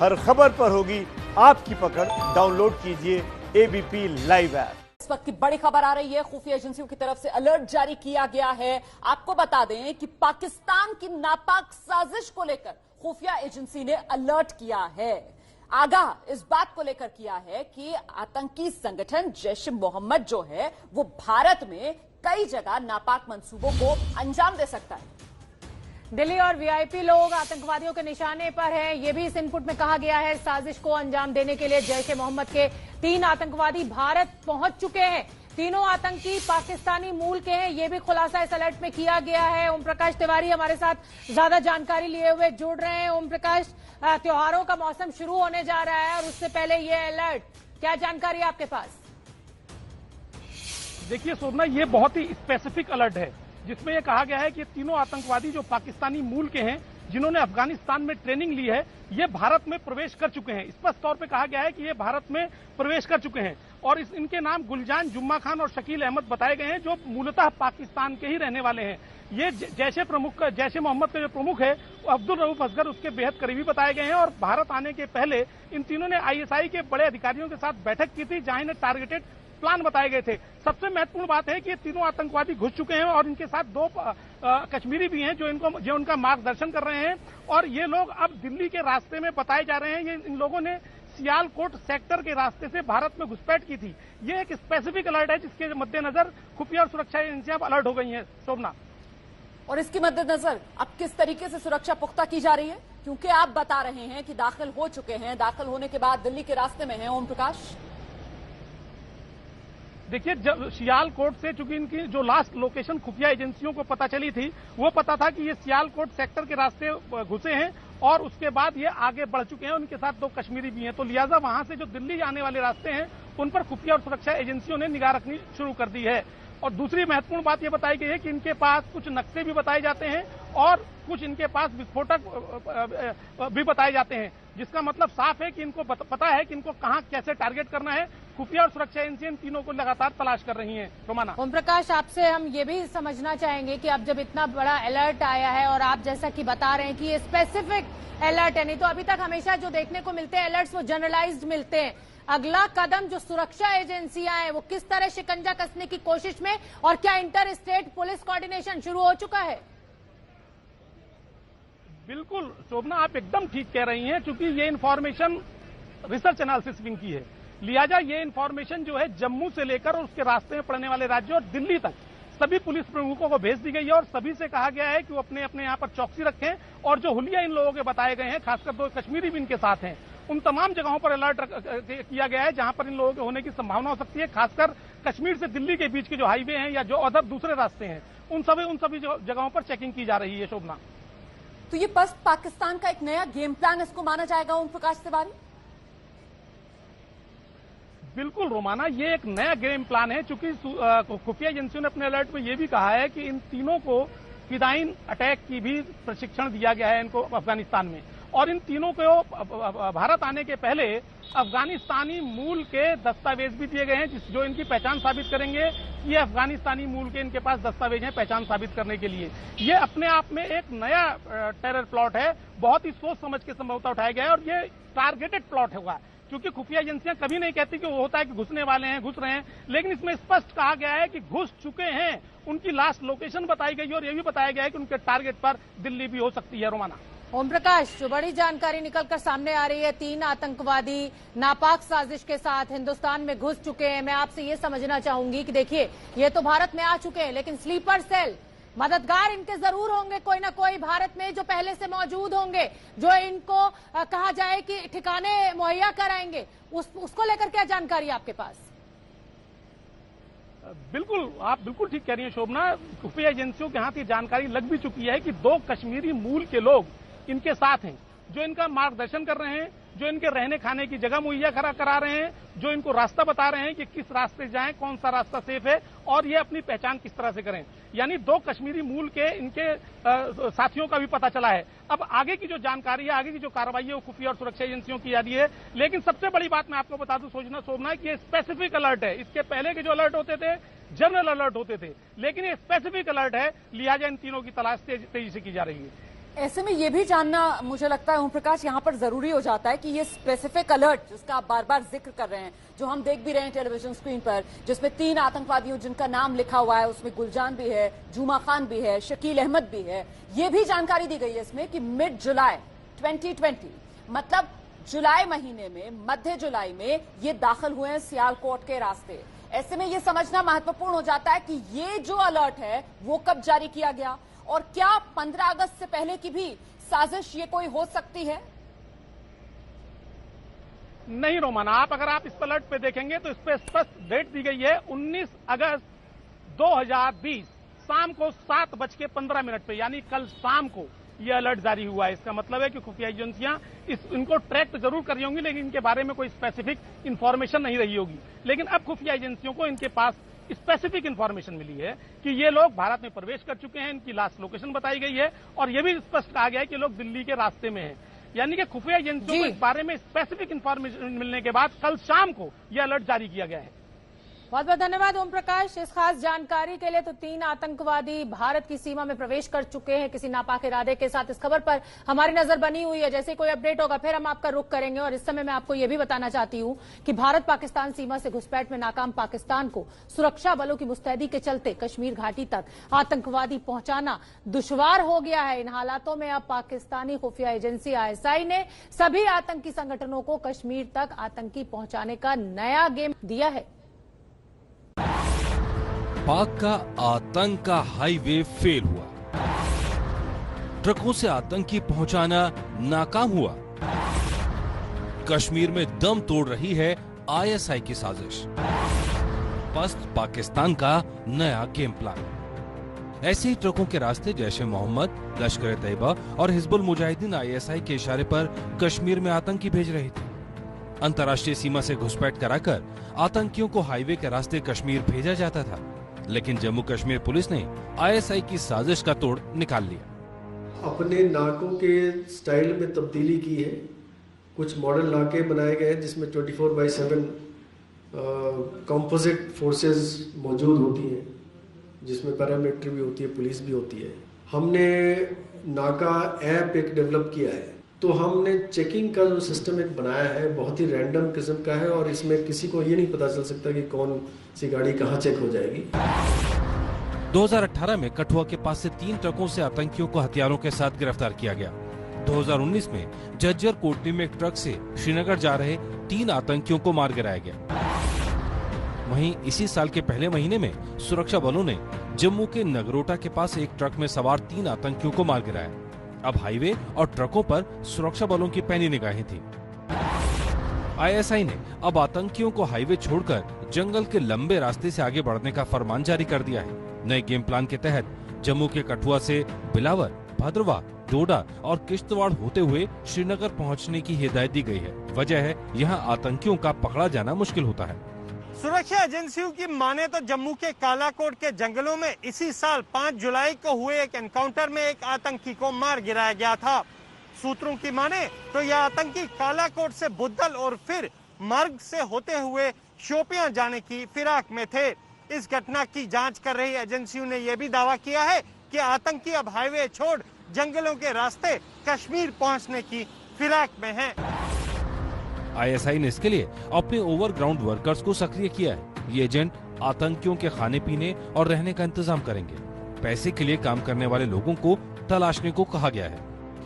हर खबर पर होगी आपकी पकड़। डाउनलोड कीजिए एबीपी लाइव ऐप। इस वक्त की बड़ी खबर आ रही है, खुफिया एजेंसियों की तरफ से अलर्ट जारी किया गया है। आपको बता दें कि पाकिस्तान की नापाक साजिश को लेकर खुफिया एजेंसी ने अलर्ट किया है, आगाह इस बात को लेकर किया है कि आतंकी संगठन जैश मोहम्मद जो है वो भारत में कई जगह नापाक मंसूबों को अंजाम दे सकता है। दिल्ली और वीआईपी लोग आतंकवादियों के निशाने पर हैं, ये भी इस इनपुट में कहा गया है। साजिश को अंजाम देने के लिए जैश ए मोहम्मद के 3 आतंकवादी भारत पहुंच चुके हैं। तीनों आतंकी पाकिस्तानी मूल के हैं, ये भी खुलासा इस अलर्ट में किया गया है। ओम प्रकाश तिवारी हमारे साथ ज्यादा जानकारी लिए हुए जुड़ रहे हैं। ओम प्रकाश, त्योहारों का मौसम शुरू होने जा रहा है और उससे पहले ये अलर्ट, क्या जानकारी है आपके पास? देखिए शोभना, ये बहुत ही स्पेसिफिक अलर्ट है जिसमें यह कहा गया है कि तीनों आतंकवादी जो पाकिस्तानी मूल के हैं, जिन्होंने अफगानिस्तान में ट्रेनिंग ली है, ये भारत में प्रवेश कर चुके हैं। स्पष्ट तौर पे कहा गया है कि ये भारत में प्रवेश कर चुके हैं और इनके नाम गुलजान, जुम्मा खान और शकील अहमद बताए गए हैं, जो मूलतः पाकिस्तान के ही रहने वाले हैं। ये जैश ए मोहम्मद के जो प्रमुख है अब्दुल रऊफ असगर, उसके बेहद करीबी बताए गए हैं और भारत आने के पहले इन तीनों ने आईएसआई के बड़े अधिकारियों के साथ बैठक की थी, जहां इन्हें टारगेटेड प्लान बताए गए थे। सबसे महत्वपूर्ण बात है कि ये तीनों आतंकवादी घुस चुके हैं और इनके साथ 2 कश्मीरी भी हैं जो उनका मार्गदर्शन कर रहे हैं और ये लोग अब दिल्ली के रास्ते में बताए जा रहे हैं। ये इन लोगों ने सियालकोट सेक्टर के रास्ते से भारत में घुसपैठ की थी। ये एक स्पेसिफिक अलर्ट है जिसके मद्देनजर खुफिया और सुरक्षा एजेंसियां अलर्ट हो गई हैं। शोभना, और इसके मद्देनजर अब किस तरीके से सुरक्षा पुख्ता की जा रही है, क्योंकि आप बता रहे हैं कि दाखिल हो चुके हैं, दाखिल होने के बाद दिल्ली के रास्ते में हैं। ओम प्रकाश, देखिए, जब सियालकोट से, चूंकि इनकी जो लास्ट लोकेशन खुफिया एजेंसियों को पता चली थी, वो पता था कि ये सियालकोट सेक्टर के रास्ते घुसे हैं और उसके बाद ये आगे बढ़ चुके हैं। उनके साथ 2 कश्मीरी भी हैं, तो लिहाजा वहां से जो दिल्ली आने वाले रास्ते हैं उन पर खुफिया और सुरक्षा एजेंसियों ने निगाह रखनी शुरू कर दी है। और दूसरी महत्वपूर्ण बात यह बताई गई है कि इनके पास कुछ नक्शे भी बताए जाते हैं और कुछ इनके पास विस्फोटक भी बताए जाते हैं, जिसका मतलब साफ है कि इनको पता है कि इनको कहां कैसे टारगेट करना है। खुफिया और सुरक्षा एजेंसियां इन तीनों को लगातार तलाश कर रही हैं। रोमाना, ओम प्रकाश, आपसे हम ये भी समझना चाहेंगे कि अब जब इतना बड़ा अलर्ट आया है और आप जैसा कि बता रहे हैं कि ये स्पेसिफिक अलर्ट है, नहीं तो अभी तक हमेशा जो देखने को मिलते हैं अलर्ट्स वो जनरलाइज्ड मिलते हैं। अगला कदम जो सुरक्षा एजेंसियां हैं वो किस तरह शिकंजा कसने की कोशिश में, और क्या इंटर स्टेट पुलिस कोऑर्डिनेशन शुरू हो चुका है? बिल्कुल शोभना, आप एकदम ठीक कह रही हैं, क्योंकि ये इन्फॉर्मेशन रिसर्च एनालिसिस विंग की है। लिहाजा ये इन्फॉर्मेशन जो है जम्मू से लेकर और उसके रास्ते में पड़ने वाले राज्यों और दिल्ली तक सभी पुलिस प्रमुखों को भेज दी गई है और सभी से कहा गया है कि वो अपने अपने यहाँ पर चौकसी रखें और जो हुलिया इन लोगों के बताए गए हैं, खासकर 2 कश्मीरी भी इनके साथ हैं, उन तमाम जगहों पर अलर्ट किया गया है जहां पर इन लोगों के होने की संभावना हो सकती है। खासकर कश्मीर से दिल्ली के बीच के जो हाईवे हैं या जो अदर दूसरे रास्ते हैं, उन सभी जगहों पर चेकिंग की जा रही है। शोभना, तो ये बस पाकिस्तान का एक नया गेम प्लान इसको माना जाएगा ओम प्रकाश तिवारी? बिल्कुल रोमाना, ये एक नया गेम प्लान है, चूंकि खुफिया एजेंसियों ने अपने अलर्ट में ये भी कहा है कि इन तीनों को फिदाइन अटैक की भी प्रशिक्षण दिया गया है इनको अफगानिस्तान में, और इन तीनों को भारत आने के पहले अफगानिस्तानी मूल के दस्तावेज भी दिए गए हैं, जो इनकी पहचान साबित करेंगे कि ये अफगानिस्तानी मूल के इनके पास दस्तावेज हैं पहचान साबित करने के लिए। ये अपने आप में एक नया टेरर प्लॉट है, बहुत ही सोच समझ के संभवतः उठाया गया है और ये टारगेटेड प्लॉट होगा, क्योंकि खुफिया एजेंसियां कभी नहीं कहती कि वो होता है कि घुसने वाले हैं, घुस रहे हैं, लेकिन इसमें स्पष्ट कहा गया है कि घुस चुके हैं। उनकी लास्ट लोकेशन बताई गई और यह भी बताया गया है कि उनके टारगेट पर दिल्ली भी हो सकती है। रोमाना, ओम प्रकाश, जो बड़ी जानकारी निकलकर सामने आ रही है, 3 आतंकवादी नापाक साजिश के साथ हिंदुस्तान में घुस चुके हैं। मैं आपसे ये समझना चाहूंगी कि देखिए, ये तो भारत में आ चुके हैं, लेकिन स्लीपर सेल मददगार इनके जरूर होंगे कोई ना कोई भारत में, जो पहले से मौजूद होंगे, जो इनको कहा जाए कि ठिकाने मुहैया कराएंगे। उसको लेकर क्या जानकारी आपके पास? बिल्कुल, आप बिल्कुल ठीक कह रही हैं शोभना। खुफिया एजेंसियों के हाथ ये जानकारी लग भी चुकी है कि 2 कश्मीरी मूल के लोग इनके साथ हैं, जो इनका मार्गदर्शन कर रहे हैं, जो इनके रहने खाने की जगह मुहैया करा रहे हैं, जो इनको रास्ता बता रहे हैं कि किस रास्ते जाएं, कौन सा रास्ता सेफ है और ये अपनी पहचान किस तरह से करें। यानी 2 कश्मीरी मूल के इनके साथियों का भी पता चला है। अब आगे की जो जानकारी है, आगे की जो कार्रवाई है, वो खुफिया और सुरक्षा एजेंसियों की जा रही है। लेकिन सबसे बड़ी बात मैं आपको बता दूं शोभना, कि ये स्पेसिफिक अलर्ट है। इसके पहले के जो अलर्ट होते थे जनरल अलर्ट होते थे, लेकिन ये स्पेसिफिक अलर्ट है, लिहाजा इन तीनों की तलाश तेजी से की जा रही है। ऐसे में ये भी जानना मुझे लगता है ओम प्रकाश यहाँ पर जरूरी हो जाता है कि ये स्पेसिफिक अलर्ट जिसका आप बार बार जिक्र कर रहे हैं, जो हम देख भी रहे हैं टेलीविजन स्क्रीन पर, जिसमें 3 आतंकवादियों जिनका नाम लिखा हुआ है, उसमें गुलजान भी है, जुमा खान भी है, शकील अहमद भी है, ये भी जानकारी दी गई है इसमें कि मिड जुलाई 2020 मतलब जुलाई महीने में, मध्य जुलाई में ये दाखिल हुए हैं सियालकोट के रास्ते। ऐसे में ये समझना महत्वपूर्ण हो जाता है कि ये जो अलर्ट है वो कब जारी किया गया और क्या 15 अगस्त से पहले की भी साजिश ये कोई हो सकती है? नहीं रोमाना, अगर आप इस अलर्ट पे देखेंगे तो इस पे स्पष्ट डेट दी गई है 19 अगस्त 2020 शाम को 7:15 पे, यानी कल शाम को ये अलर्ट जारी हुआ है। इसका मतलब है कि खुफिया एजेंसियां इनको ट्रैक तो जरूर कर रही होंगी, लेकिन इनके बारे में कोई स्पेसिफिक इंफॉर्मेशन नहीं रही होगी। लेकिन अब खुफिया एजेंसियों को इनके पास स्पेसिफिक इंफॉर्मेशन मिली है कि ये लोग भारत में प्रवेश कर चुके हैं, इनकी लास्ट लोकेशन बताई गई है और ये भी स्पष्ट कहा गया है कि लोग दिल्ली के रास्ते में हैं। यानी कि खुफिया एजेंसियों को इस बारे में स्पेसिफिक इंफॉर्मेशन मिलने के बाद कल शाम को यह अलर्ट जारी किया गया है। बहुत बहुत धन्यवाद ओम प्रकाश इस खास जानकारी के लिए। तो 3 आतंकवादी भारत की सीमा में प्रवेश कर चुके हैं किसी नापाक इरादे के साथ। इस खबर पर हमारी नजर बनी हुई है, जैसे कोई अपडेट होगा फिर हम आपका रुख करेंगे। और इस समय मैं आपको यह भी बताना चाहती हूं कि भारत पाकिस्तान सीमा से घुसपैठ में नाकाम पाकिस्तान को सुरक्षा बलों की मुस्तैदी के चलते कश्मीर घाटी तक आतंकवादी पहुंचाना दुश्वार हो गया है। इन हालातों में अब पाकिस्तानी खुफिया एजेंसी ISI ने सभी आतंकी संगठनों को कश्मीर तक आतंकी पहुंचाने का नया गेम दिया है। पाक का आतंक का हाईवे फेल हुआ, ट्रकों से आतंकी पहुंचाना नाकाम हुआ, कश्मीर में दम तोड़ रही है ISI की साजिश, पस्त पाकिस्तान का नया गेम प्लान। ऐसे ही ट्रकों के रास्ते जैश ए मोहम्मद, लश्कर-ए-तैयबा और हिजबुल मुजाहिदीन ISI के इशारे पर कश्मीर में आतंकी भेज रहे थे। अंतर्राष्ट्रीय सीमा से घुसपैठ कराकर आतंकियों को हाईवे के रास्ते कश्मीर भेजा जाता था, लेकिन जम्मू कश्मीर पुलिस ने ISI की साजिश का तोड़ निकाल लिया। अपने नाकों के स्टाइल में तब्दीली की है। कुछ मॉडल नाके बनाए गए हैं जिसमें 24/7 कंपोजिट फोर्सेस मौजूद होती हैं, जिसमें पैरामिलिट्री भी होती है, पुलिस भी होती है। हमने नाका ऐप एक डेवलप किया है, तो हमने चेकिंग का जो सिस्टम एक बनाया है बहुत ही रैंडम किस्म का है और इसमें किसी को ये नहीं पता चल सकता कि कौन सी गाड़ी कहाँ चेक हो जाएगी। 2018 में कठुआ के पास से 3 ट्रकों से आतंकियों को हथियारों के साथ गिरफ्तार किया गया। 2019 में झज्जर कोटली में एक ट्रक से श्रीनगर जा रहे 3 आतंकियों को मार गिराया गया। वहीं इसी साल के पहले महीने में सुरक्षा बलों ने जम्मू के नगरोटा के पास एक ट्रक में सवार 3 आतंकियों को मार गिराया। अब हाईवे और ट्रकों पर सुरक्षा बलों की पैनी निगाहें थी। ISI ने अब आतंकियों को हाईवे छोड़कर जंगल के लंबे रास्ते से आगे बढ़ने का फरमान जारी कर दिया है। नए गेम प्लान के तहत जम्मू के कठुआ से बिलावर, भद्रवाह, डोडा और किश्तवाड़ होते हुए श्रीनगर पहुंचने की हिदायत दी गई है। वजह है यहाँ आतंकियों का पकड़ा जाना मुश्किल होता है। सुरक्षा एजेंसियों की माने तो जम्मू के कालाकोट के जंगलों में इसी साल 5 जुलाई को हुए एक एनकाउंटर में एक आतंकी को मार गिराया गया था। सूत्रों की माने तो यह आतंकी कालाकोट से बुद्धल और फिर मर्ग से होते हुए शोपियां जाने की फिराक में थे। इस घटना की जांच कर रही एजेंसियों ने यह भी दावा किया है कि आतंकी अब हाईवे छोड़ जंगलों के रास्ते कश्मीर पहुंचने की फिराक में हैं। ISI ने इसके लिए अपने ओवरग्राउंड वर्कर्स को सक्रिय किया है। ये एजेंट आतंकियों के खाने पीने और रहने का इंतजाम करेंगे। पैसे के लिए काम करने वाले लोगों को तलाशने को कहा गया है।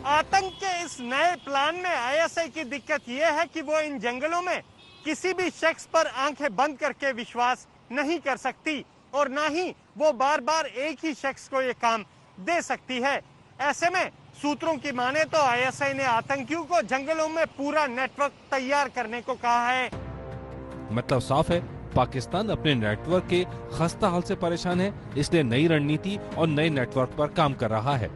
आतंक के इस नए प्लान में ISI की दिक्कत यह है कि वो इन जंगलों में किसी भी शख्स पर आंखें बंद करके विश्वास नहीं कर सकती और न ही वो बार बार एक ही शख्स को ये काम दे सकती है। ऐसे में सूत्रों की माने तो ISI ने आतंकियों को जंगलों में पूरा नेटवर्क तैयार करने को कहा है। मतलब साफ है, पाकिस्तान अपने नेटवर्क के खस्ता हाल से परेशान है, इसलिए नई रणनीति और नए नेटवर्क पर काम कर रहा है।